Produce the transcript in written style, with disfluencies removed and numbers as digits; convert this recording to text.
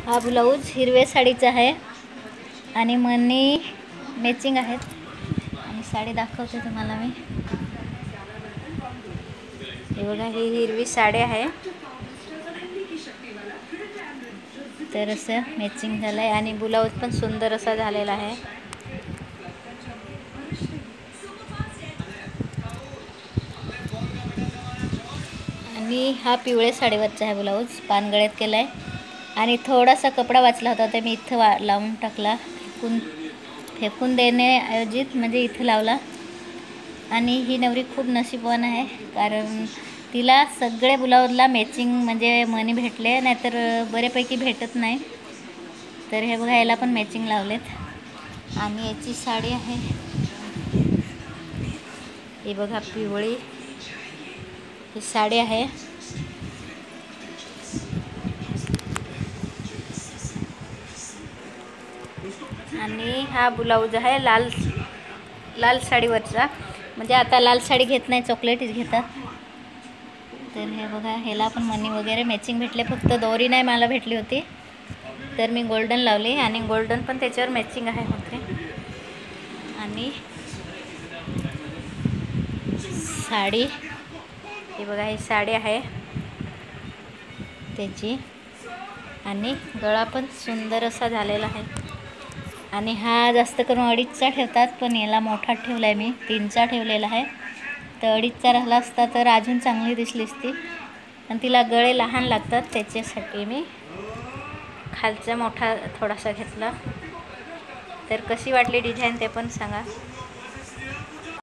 हा ब्लाऊज हिरव्या साडीचा आहे आणि मनी मॅचिंग आहेत आणि साडी दाखवते तुम्हाला मी। हे बघा, ही हिरवी साडी आहे, तर असं मॅचिंग झालं आहे आणि ब्लाऊज पण सुंदर असा झालेला आहे। आणि हा पिवळ्या साडीवरचा आहे ब्लाऊज, पानगळ्यात केला आहे आणि थोडासा कपडा वाचला होता तर मी इथं लावून टाकला, फेकून देण्याऐवजी म्हणजे इथं लावला। आणि ही नवरी खूप नशीबवान आहे, कारण तिला सगळे ब्लाऊजला मॅचिंग म्हणजे मनी भेटले, नाहीतर बऱ्यापैकी भेटत नाही। तर हे बघा, याला पण मॅचिंग लावलेत। आणि याची साडी आहे ही बघा, पिवळी ही साडी आहे। आणि हा ब्लाऊज आहे लाल साडीवरचा, म्हणजे आता लाल साडी घेत नाही, चॉकलेटीच घेतात। तर हे बघा, ह्याला पण मनी वगैरे मॅचिंग भेटले, फक्त दोरी नाही मला भेटली होती, तर मी गोल्डन लावली आणि गोल्डन पण त्याच्यावर मॅचिंग आहे होते। आणि साडी ही बघा, ही साडी आहे त्याची, आणि गळा पण सुंदर असा झालेला आहे। आणि हा जास्त करून 2.5चा ठेवतात, पण याला मोठा ठेवला आहे मी, 3चा ठेवलेला आहे। तर 2.5चा राहिला असता तर अजून चांगली दिसली असती, आणि तिला गळे लहान लागतात, त्याच्यासाठी मी खालचा मोठा थोडासा घेतला। तर कशी वाटली डिझाईन ते पण सांगा।